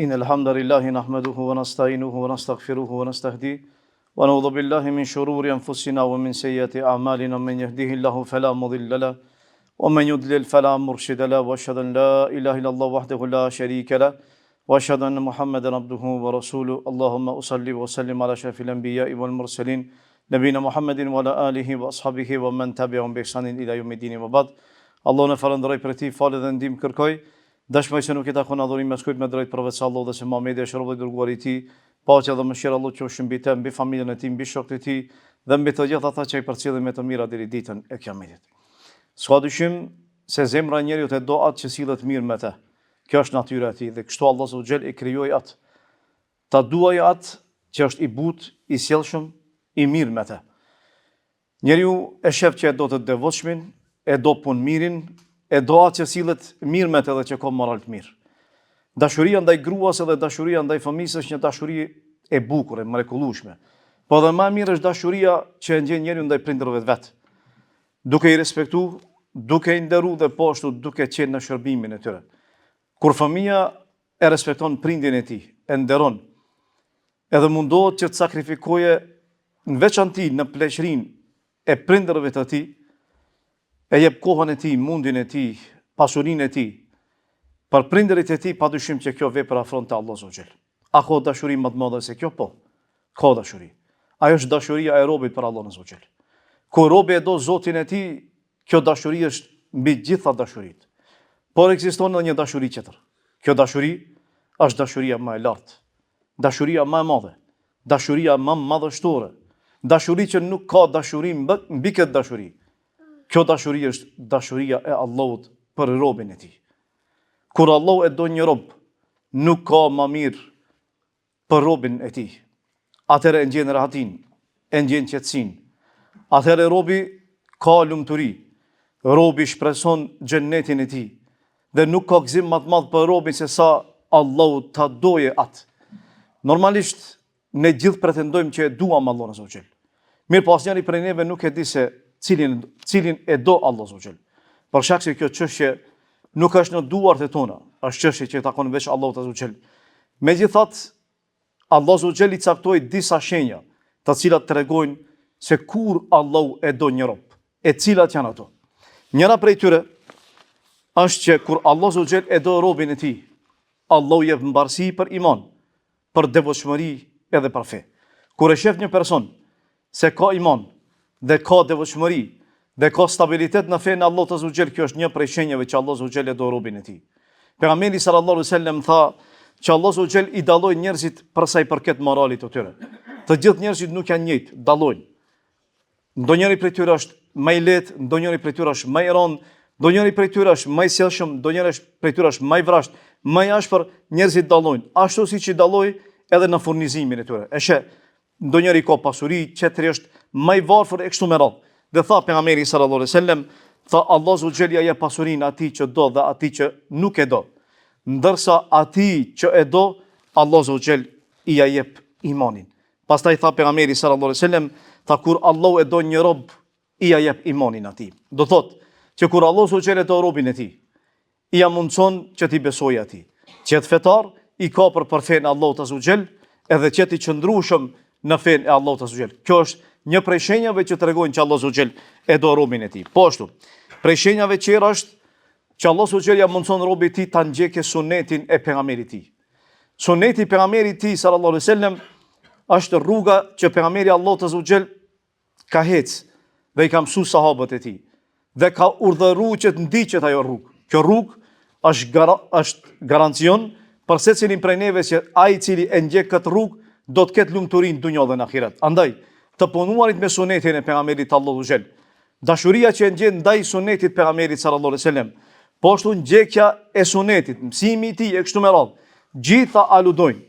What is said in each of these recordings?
إن الحمد لله نحمده ونستعينه ونستغفره ونستهديه ونعوذ بالله من شرور أنفسنا ومن سيئات أعمالنا من يهده الله فلا مضل له ومن يضلل فلا مرشد له وأشهد أن لا إله إلا الله وحده لا شريك له وأشهد أن محمدا عبده ورسوله اللهم أصلي وسلم على أشرف الأنبياء والمرسلين نبينا محمد وعلى آله وأصحابه ومن تبعهم بإحسان إلى يوم الدين وبعد الله në falënderoj për ti, falë dhe ndihmë kërkoj. Dashmoj se nuk i takon adhurim me skujt me drejt përveç Allahut dhe se Muhamedi është rob i dërguar i tij. Paqja dhe mëshira e Allahut qofshin mbi të, mbi familjen e tij, mbi shokët e tij dhe mbi të gjithë ata që i përcjellin me të mira deri ditën e Kiametit. S'ka dyshim se zemra e njeriu të do atë që sillet mirë me të. Kjo është natyra e tij dhe kështu Allahu subhanahu wa taala e krijoi atë. Ta duaj atë që është i butë, i sjellshëm, i mirë me të. Njeriu e shef që e do të devotshmin, e do punë mirin, e do atë që sillet mirë me të dhe që ka moral të mirë. Dashuria ndaj gruas edhe dashuria ndaj fëmijës është një dashuri e bukur, e mrekullueshme. Po dhe më mirë është dashuria që e ndjen njeriu ndaj prindërve vet. Duke i respektuar, duke i nderuar dhe po ashtu duke qenë në shërbimin e tyre. Kur fëmia e respekton prindin e tij, e nderon, edhe mundohet që të sakrifikoje në veçanti në pleqërinë e prindërve të tij, e jep kohën e tij, mundin e tij, pasurinë e tij, për prindërit e tij, padyshim që kjo vepër afron te Allahu subhanahu wa taala. A ka dashuri më të madhe se kjo? Po. Ka dashuri. Ajo është dashuria e robit për Allahun subhanahu wa taala. Kur robi e do Zotin e tij, kjo dashuri është mbi gjitha dashuritë. Por ekziston edhe një dashuri tjetër. Kjo dashuri është dashuria më e lartë, dashuria më e madhe, dashuria më madhështore, dashuri që nuk ka dashuri mbi këtë dashuri. Kjo dashuri është dashuria e Allahut për robin e tij. Kur Allahu e do një rob, nuk ka më mirë për robin e tij. Atëherë e ndjen rahatin, e ndjen qetësinë. Atëherë robi ka lumturi. Robi shpreson xhenetin e tij. Dhe nuk ka gëzim më të madh për robin se sa Allahu ta doje atë. Normalisht ne gjithë pretendojmë që e duam Allahun subhanahu wa taala. Mirë, po asnjëri prej neve nuk e di se cilin e do Allahu subhanahu wa taala. Për shkak se kjo çështje nuk është në duart e tona, është çështje që takon veç Allahut subhanahu wa taala. Megjithatë, Allahu subhanahu wa taala i caktoi disa shenja, të cilat tregojnë se kur Allahu e do një rob, e cilat janë ato. Njëra prej tyre është që kur Allahu subhanahu wa taala e do robin e tij, Allahu jep mbarësi për iman, për devotshmëri edhe për fe. Kur e shef një person se ka iman dhe ka devotshmëri dhe ka stabilitet në fenë Allahut azza wa jall, kjo është një prej shenjave që Allahu azza wa jall e do robin e tij. Pejgamberi sallallahu alaihi wasallam tha që Allahu azza wa jall i dalloi njerëzit për sa i përket moralit të tyre. Të gjithë njerëzit nuk janë njëjtë, dallojnë. Ndonjëri prej tyre është më i lehtë, ndonjëri prej tyre është më i rënd, ndonjëri prej tyre është më i sjellshëm, ndonjëri prej tyre është më i vrasht, më i ashpër, njerëzit dallojnë. Ashtu siç i dalloi edhe në furnizimin e tyre. E sheh, ndonjëri ka pasuri, tjetri është më i varfër e kështu me radhë. Dhe tha pejgamberi sallallahu alaihi wasallam, tha Allahu subhanahu wa taala ja pasurinë atij që do dhe atij që nuk e do. Ndërsa atij që e do, Allahu subhanahu wa taala i ja jep imanin. Pastaj tha pejgamberi sallallahu alaihi wasallam, tha kur Allahu e do një rob, i ja jep imanin atij. Do thotë që kur Allahu subhanahu wa taala do robin e tij, i ja mundson që ti besojë atij. Që të fetar i ka për fenë Allahut azza wa jall, edhe që ti qëndrueshëm në fenë e Allahut azza wa jall. Kjo është një prej shenjave që tregojnë që Allahu subhanahu wa taala e do robin e tij. Po ashtu, prej shenjave tjera është që Allahu subhanahu wa taala ja mundson robit të tij ta ndjekë sunetin e pejgamberit të tij. Suneti i pejgamberit të tij sallallahu alaihi wasallam është rruga që pejgamberi Allahut azza wa jall ka hec dhe i ka mësuar sahabët e tij dhe ka urdhëruar që të ndiqet ajo rrugë. Kjo rrugë është garancion për secilin prej neve që ai i cili e ndjek këtë rrugë do të ketë lumturinë në dunjë dhe në ahiret. Andaj, të punuarit me sunetin e pejgamberit Allahu xhel. Dashuria që e ndjen ndaj sunetit pejgamberit sallallahu alaihi wasallam, po ashtu ndjekja e sunetit, mësimi i tij e kështu me radhë. Gjitha aludojnë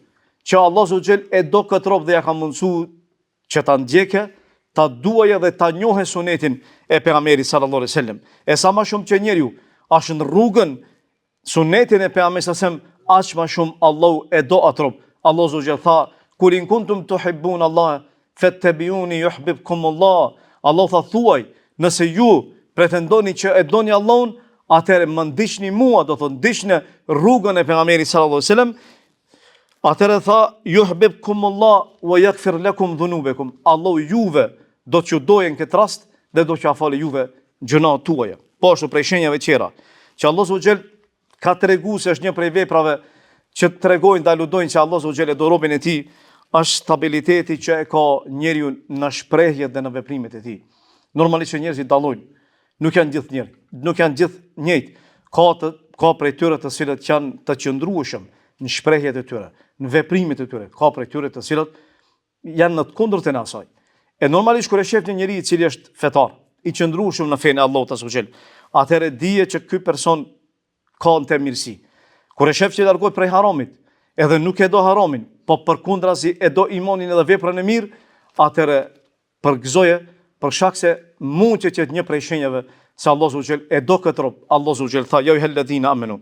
që Allahu xhel e do këtë rob dhe ja ka mundsuar që ta ndjekë, ta duajë dhe ta njohë sunetin e pejgamberit sallallahu alaihi wasallam. E sa më shumë që njeriu është në rrugën sunetin e pejgamberit sallallahu alaihi wasallam, aq më shumë Allahu e do atë rob. Allahu xhel tha: "Kul in kuntum tuhibbun Allah fattabi'uni yuhibbukum Allah." Allah tha thuaj, nëse ju pretendoni që e doni Allahun, atëherë më ndiqni mua, do thotë ndiqni rrugën e pejgamberit sallallahu alaihi wasallam, Atëherë tha, yuhibbukumullah wa yaghfir lakum dhunubakum. Allahu juve do t'ju dojen këtë rast dhe do t'ja falë juve gjunat tuaja. Po ashtu prej shenjave tjera që Allah subhanahu wa taala ka treguar se është një prej veprave që tregojnë dhe aludojnë që Allah subhanahu wa taala do robën e tij është stabiliteti që e ka njeriu në shprehjet dhe në veprimet e tij. Normalisht që njerëzit dallojnë, nuk janë gjithë njerëz, nuk janë gjithë njëjtë. Ka prej tyre të cilët janë të qëndrueshëm në shprehjet e tyre, në veprimet e tyre. Ka prej tyre të cilët janë në të kundërtën e asaj. E normalisht kur e shef një njeri i cili është fetar, i qëndrueshëm në fenë e Allahut azhajal, atëherë dije që ky person ka në të mirësi. Kur e shef që largohet prej haramit, edhe nuk e do haramin, po përkundrazi e do imanin edhe veprën e mirë, atëherë përgëzoje për shkak se mund që jetë një prej shenjave se Allahu subhanahu e do këtë rob. Allahu subhanahu tha: "Ya ayyuhalladhina amanu,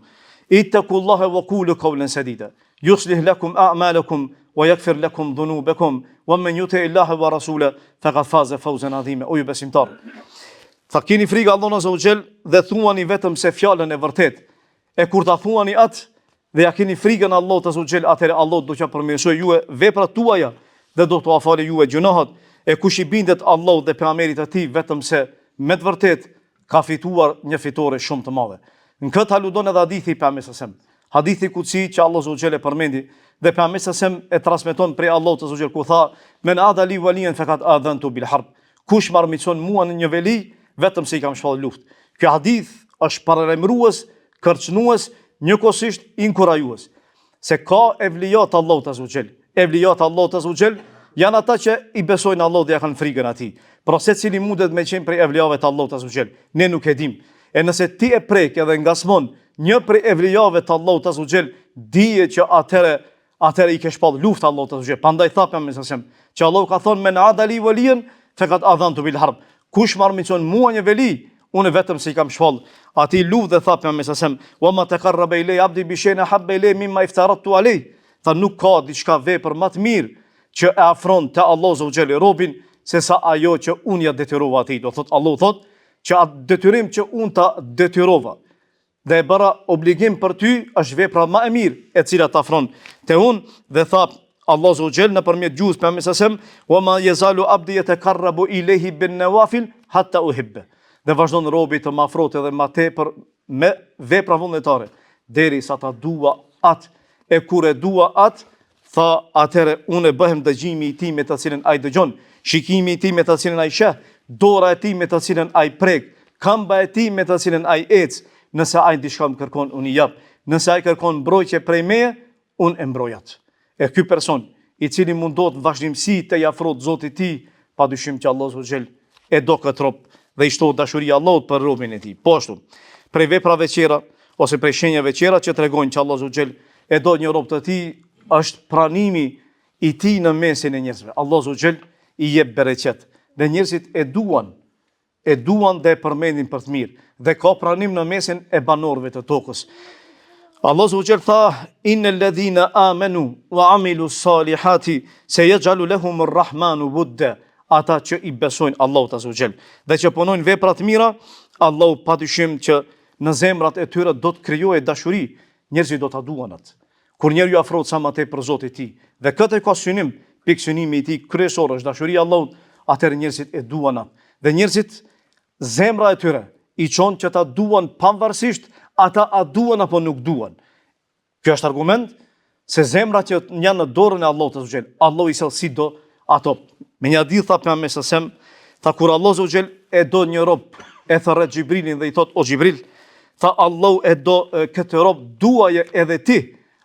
ittaqullaha wa qulu qawlan sadida, yuslih lakum a'malakum wa yaghfir lakum dhunubakum, wa man yuti' Allaha wa rasulahu faqad faza fawzan 'azima." O ju besimtar, tha keni frikë Allahut subhanahu dhe thuani vetëm se fjalën e vërtet. E kur ta thuani atë dhe ja keni frikën Allahut subhanahu, atëherë Allah do t'ja përmirësojë juve veprat tuaja dhe do t'u falë juve gjunahet. E kush i bindet Allahut dhe pejgamberit e tij vetëm se me të vërtet ka fituar një fitore shumë të madhe. Në këtë aludon edhe hadithi i pejgamberit sa hadithi kutsi që Allah subhanahu e përmendi dhe pejgamberi sa e transmeton prej Allahut subhanahu ku tha: "Men adali waliyan faqad adhantu bil harb." Kush marrmicon mua në një veli, vetëm se i kam shpall luftë. Ky hadith është paralajmërues, kërcënues, njëkohësisht inkurajues. Se ka evlijat Allahut subhanahu. Evlijat Allahut subhanahu janë ata që i besojnë Allahut dhe ja kanë frikën atij. Por secili mundet me qenë prej evlijave të Allahut subhanahu. Ne nuk e dim. E nëse ti e prek edhe ngasmon një prej evlijave të Allahut subhanahu, dije që atëre i ke shpall luftë Allahut subhanahu. Prandaj thapja me sasem që Allahu ka thonë: "Men adali waliyan faqad adhantu bil harb." Kush marrmicon mua një veli, unë vetëm se i kam shpall atij luftë dhe thapja me sasem: "Wa ma taqarraba ilay abdi bi shay'in habba ilay mimma iftaratu alayh." Tha nuk ka diçka vepër më të mirë që e afron te Allahu subhanahu robin se sa ajo që unë ja detyrova atij. Do thot Allahu thot që atë detyrim që unë ta detyrova dhe e bëra obligim për ty është vepra më e mirë e cila të afron te unë. Dhe tha Allahu subhanahu nëpërmjet gjuhës pejgamberit sallallahu alajhi wasallam: "Wa ma yazalu abdi yatakarrabu ilayhi bin nawafil hatta uhibba." Dhe vazhdon robi të më afrohet edhe më tepër me vepra vullnetare derisa ta dua atë. E kur e dua atë, tha atëre unë bëhem dëgjimi i tij me të cilën ai dëgjon, shikimi i tij me të cilën ai sheh, dora e tij me të cilën ai prek, këmba e tij me të cilën ai ec. Nëse ai diçka më kërkon, unë i jap. Nëse ai kërkon mbrojtje prej meje, unë e mbroj atë. E ky person i cili mundohet vazhdimsi të i afrohet Zotit të tij, padyshim që Allahu subhanahu e do këtë rob dhe i shtohet dashuria e Allahut për robën e tij. Po ashtu, prej veprave tjera ose prej shenjave tjera që tregojnë që Allahu subhanahu e do një rob të tij është pranimi i tij në mesin e njerëzve. Allahu subhanahu i jep bereqet dhe njerëzit e duan dhe e përmendin për të mirë dhe ka pranim në mesin e banorëve të tokës. Allahu subhanahu tha: "Innal ladhina amanu wa amilu salihati sayaj'alu lahum ar-rahmanu wudda." Ata që i besojnë Allahut subhanahu dhe që punojnë vepra të mira, Allahu padyshim që në zemrat e tyre do të krijojë dashuri, njerëzit do ta duan atë. Kur njeriu afrohet sa më tepër Zotit të tij dhe këtë ka synim, pikë synimi i tij kryesor është dashuria e Allahut, atëherë njerëzit e duan atë. Dhe njerëzit zemra e tyre i çon që ta duan pavarësisht ata a duan apo nuk duan. Kjo është argument se zemrat që janë në dorën e Allahut subhanahu, Allahu i sjell si do ato. Me një hadith tha pejgamberi sallallahu tha kur Allahu subhanahu e do një rob, e thërret Xhibrilin dhe i thot: "O Xhibril, tha Allahu e do këtë rob, duaje edhe ti."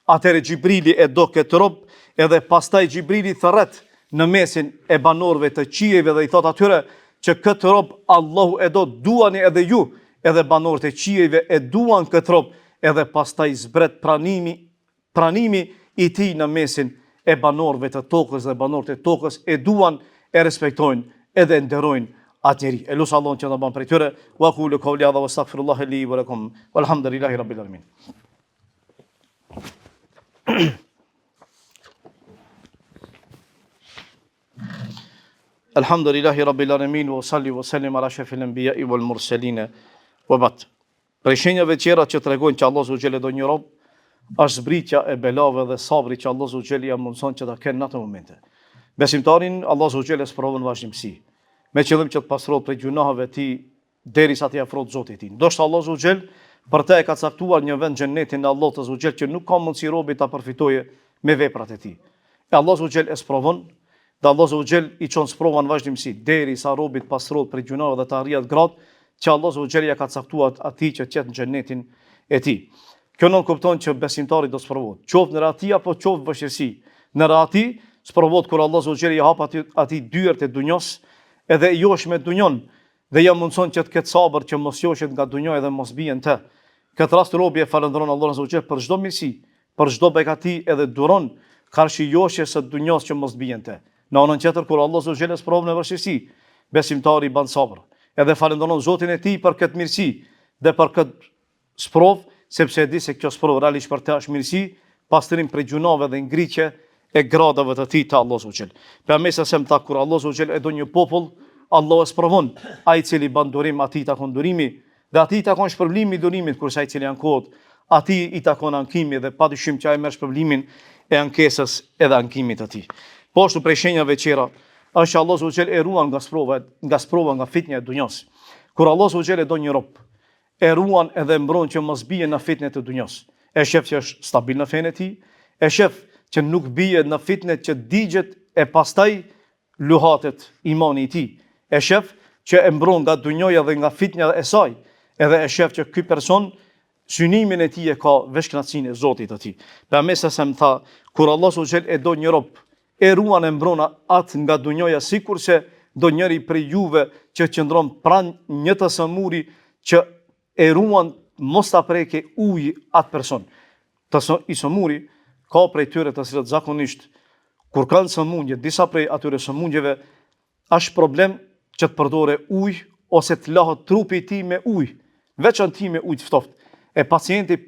Atëherë Xhibrili e do këtë rob, edhe pastaj Xhibrili thërret në mesin e banorëve të qiejve dhe i thot atyre që këtë rob Allahu e do, duani edhe ju, edhe banorët e qiejve e duan këtë rob, edhe pastaj zbret pranimi i tij në mesin e banorëve të tokës dhe banorët e tokës e duan, e respektojnë edhe nderojnë atë njeri. E lusë Allahun që të banë prej tyre. Wa qulu qawli hadha wa astaghfirullaha li wa lakum walhamdulillahi rabbil alamin. Alhamdulillahi rabbil alamin wa salli wa sallim ala shafil anbiya'i wal mursalin wa ba'd. Prej shenjave tjera që tregojnë që Allahu subhanahu do një rob është zbritja e belave dhe sabri që Allah Azza wa Jalla ja mundson që ta kenë në ato momente. Besimtarin Allah Azza wa Jalla sprovon vazhdimsi, me qëllim që të pastrohet prej gjunaheve të tij derisa të afrohet Zotit të tij. Ndoshta Allah Azza wa Jalla për të e ka caktuar një vend xhenetin e Allahut Azza wa Jalla që nuk ka mundësi robi ta përfitojë me veprat e tij. E Allah Azza wa Jalla e sprovon, dhe Allah Azza wa Jalla i çon sprovën vazhdimsi derisa robi të pastrohet prej gjunaheve dhe të arrijë gradë që Allah Azza wa Jalla ja ka caktuar atij që të jetë në xhenetin e tij. Kjo nuk kupton që besimtari do sprovohet, qoftë në rati apo qoftë vështirësi. Në rati sprovohet kur Allah Azza wa Jalla i hap atij dyert e dunjos, edhe i josh me dunjon dhe ja mundson që të ketë sabër që mos joshet nga dunjoja dhe mos bien të. Këtë rast robi e falëndron Allah Azza wa Jalla për çdo mirësi, për çdo begati edhe duron karshi joshjes së dunjos që mos bien të. Në anën tjetër kur Allah Azza wa Jalla sprovon në vështirësi, besimtari ban sabër, edhe falëndron Zotin e tij për këtë mirësi dhe për këtë sprovë, sepse e di se kjo sprovë realisht për të është mirësi, pastrim prej gjunave dhe ngritje e gradave të tij të Allahut Azza wa Jalla. Pejgamberi sa ta kur Allahu Azza wa Jalla e do një popull, Allah e sprovon, ai i cili ban durim atij takon durimi, dhe atij takon shpërblimi i durimit, kurse ai i cili ankohet, atij i takon ankimi dhe padyshim që ai merr shpërblimin e ankesës edhe ankimit të tij. Po ashtu prej shenjave të tjera është që Allahu Azza wa Jalla e ruan nga sprova, nga fitnja e dunjos. Kur Allahu Azza wa Jalla do një rob, e ruan edhe mbron që mos bie në fitnet e dunjos. E shef që është stabil në fenë e tij, e shef që nuk bie në fitnet që digjet e pastaj luhatet imani i tij. E shef që e mbron nga dunjoja dhe nga fitnja e saj, edhe e shef që ky person synimin e tij e ka veshkënaqësinë e Zotit të tij. Pejgamberi sa më tha, kur Allahu Azza wa Jalla e do një rob, e ruan e mbron atë nga dunjoja, sikurse do njëri prej juve që qëndron pranë një të samuri që e ruan mos ta preke ujë atë person. I samuri ka prej tyre të cilët zakonisht kur kanë sëmundje, disa prej atyre sëmundjeve është problem që të përdore ujë ose të lahet trupi i tij me ujë, veçanti me ujë të ftoftë. E pacienti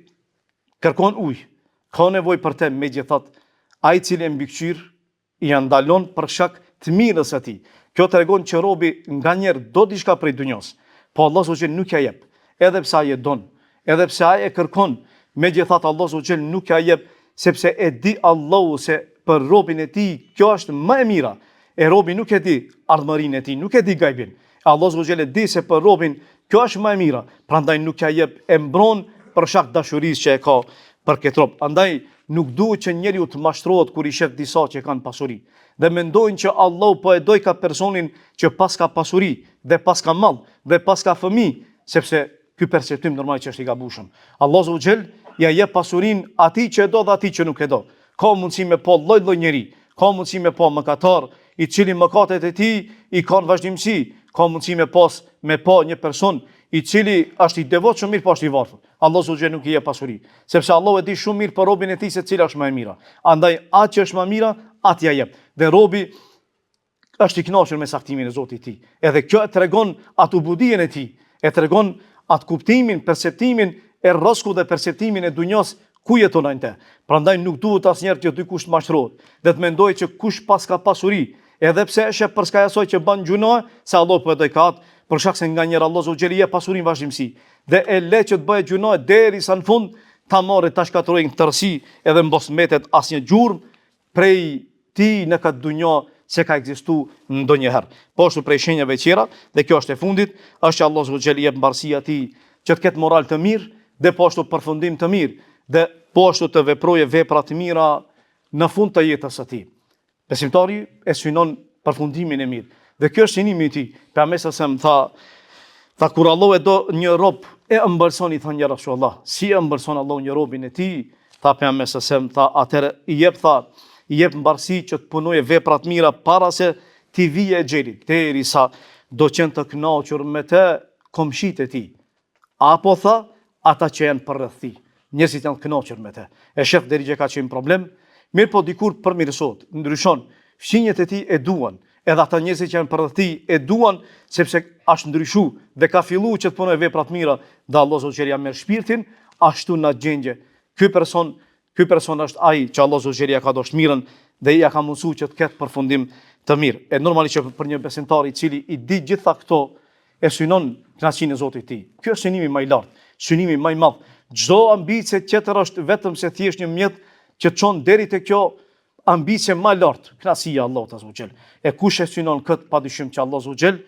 kërkon ujë, ka nevojë për të, megjithatë ai i cili e mbikëqyr i ndalon për shkak të mirës së tij. Kjo tregon që robi nganjëherë do diçka prej dunjos, po Allahu subhanahu nuk ja jep, edhe pse ai e don, edhe pse ai e kërkon, megjithatë Allahu subhanahu nuk ja jep, sepse e di Allahu se për robin e tij kjo është më e mira. E robi nuk e di ardhmërinë e tij, nuk e di gajbin. Allahu subhanahu di se për robin kjo është më e mira, prandaj nuk ja jep, e mbron për shkak dashurisë që e ka për këtë rob. Andaj nuk duhet që njeriu të mashtrohet kur i shef disa që kanë pasuri dhe mendojnë që Allahu po e doj ka personin që pas ka pasuri dhe pas ka mall dhe pas ka fëmijë, sepse ky perceptim normal që është i gabueshëm. Allahu subhanahu wa taala ja jep pasurinë atij që e do dhe atij që nuk e do. Ka mundësi me pa lloj-lloj njeri, ka mundësi me pa mëkatar, i cili mëkatet e tij i kanë vazhdimsi, ka mundësi me pa një person i cili është i devotshëm mirë, po është i varfër. Allahu subhanahu wa taala nuk i jep pasuri, sepse Allahu e di shumë mirë për robën e tij se cila është më e mira. Andaj atë që është më e mira, atë ja jep. Dhe robi është i kënaqur me saktimin e Zotit të tij. Edhe kjo e tregon atë ubudien e tij, e tregon atë kuptimin, perceptimin e rrezikut dhe perceptimin e dunjos ku jeton ai te. Prandaj nuk duhet asnjëherë që dikush të mashtrohet dhe të mendojë që kush pas ka pasuri, edhe pse është për shkak asaj që bën gjuna, se Allahu po e doj kat, për shkak se nganjëherë Allahu subhanahu wa taala pasurinë vazhdimsi dhe e le që të bëhet gjuna derisa në fund ta marrë ta shkatërrojnë tërësi edhe mbos mbetet asnjë gjurmë prej ti në këtë dunjë se ka ekzistuar ndonjëherë. Po ashtu prej shenjave të tjera, dhe kjo është e fundit, është që Allahu subhanahu wa taala jep mbarësi atij që të ketë moral të mirë dhe po ashtu përfundim të mirë dhe po ashtu të veprojë vepra të mira në fund të jetës së tij. Besimtari e synon përfundimin e mirë. Dhe kjo është synimi i tij. Pejgamberi sa më tha kur Allahu e do një rob, e ëmbëlson i thënë ja Rasulullah. Si e ëmbëlson Allahu një robin e tij? Tha pejgamberi sa më tha atëherë i jep mbarësi që të punojë vepra të mira para se ti vije e xhelit, derisa do qenë të kënaqur me të komshit e tij. Apo tha ata që janë përreth tij. Njerëzit janë të kënaqur me të. E shef deri që ka qenë problem, mirë po dikur përmirësohet, ndryshon, fqinjet e tij e duan, edhe ata njerëzit që janë përreth tij e duan sepse është ndryshuar dhe ka filluar që të punojë vepra të mira, dhe Allahu subhanahu wa taala merr shpirtin ashtu në gjendje. Ky person është ai që Allahu subhanahu wa taala ka dashur mirën dhe ia ka mundsuar që të ketë përfundim të mirë. E normalisht që për një besimtar i cili i di gjitha këto e synon kënaqësinë e Zotit të tij. Ky është synimi më i lartë, synimi më i madh, Çdo ambicie tjetër është vetëm se thjesht një mjet që çon deri te kjo ambicie më lart, kënaqësia e Allahut azza wa xal. E kush e synon kët, padyshim që Allah azza wa xal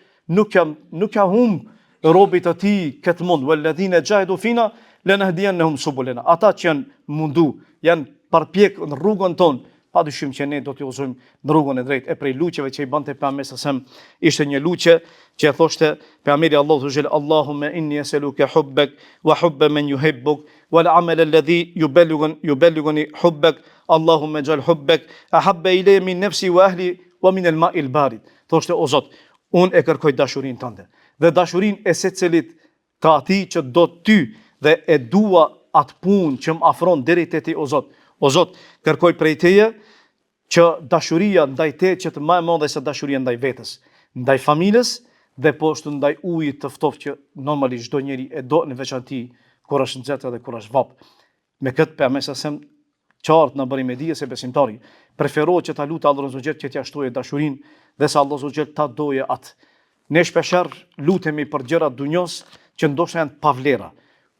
nuk ka humb robit të tij këtë mund. Walladhina jahidu fina lanahdiyannahum subulana. Ata që janë mundu, janë përpjek në rrugën tonë, padyshim që ne do t'ju udhëzojmë në rrugën e drejtë. E prej luçeve që i bante pejgamberi sallallahu ishte një luçe që e thoshte pejgamberi Allahu xhel Allahumma inni as'aluka hubbak wa hubba man yuhibbuk wal amal alladhi yuballighuni hubbak Allahumma ij'al hubbak ahabba ilayya min nafsi wa ahli wa min al-ma'i al-barid. Thoshte o Zot, unë e kërkoj dashurinë tënde dhe dashurinë e secelit të atij që do ty dhe e dua atë punë që më afron deri te ti o Zot. O Zot, kërkoj prej teje që dashuria ndaj te që të më e madhe se dashuria ndaj vetes, ndaj familjes dhe po ashtu ndaj ujit të ftoftë që normalisht çdo njeri e do në veçantë kur është nxehtë dhe kur është vap. Me këtë pejgamberi sa qartë në bërim e dijes e besimtari, preferohet që ta lutë Allahun azza wa xal që t'ia shtojë dashurinë dhe sa Allahu azza wa xal ta doje atë. Ne shpeshherë lutemi për gjëra dunjos që ndoshta janë pa vlera.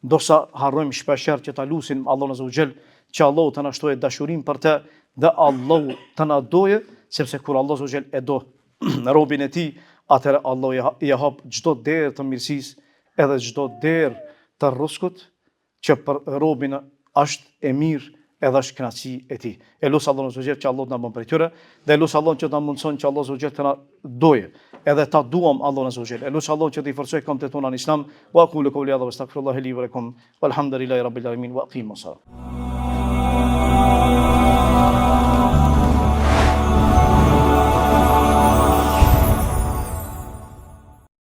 Ndoshta harrojmë shpeshherë që ta lutim Allahun azza wa xal që Allahu të na shtojë dashurinë për të dhe Allahu të na doje, sepse kur Allahu azza wa xal e do robin e tij, atëherë Allahu i hap çdo derë të mirësisë edhe çdo derë të rrezikut që për robin është e mirë edhe është kënaqësi e tij. E lut Allahun azza wa xal që Allahu na bën prej tyre dhe lut Allahun që na mundson që Allahu azza wa xal të na doje edhe ta duam Allahun azza wa xal. E lut Allahun që të i forcojë kombëtet tona në Islam. Wa aqulu qawli hadha wastaghfirullaha li wa lakum walhamdulillahi rabbil alamin wa aqimus salat.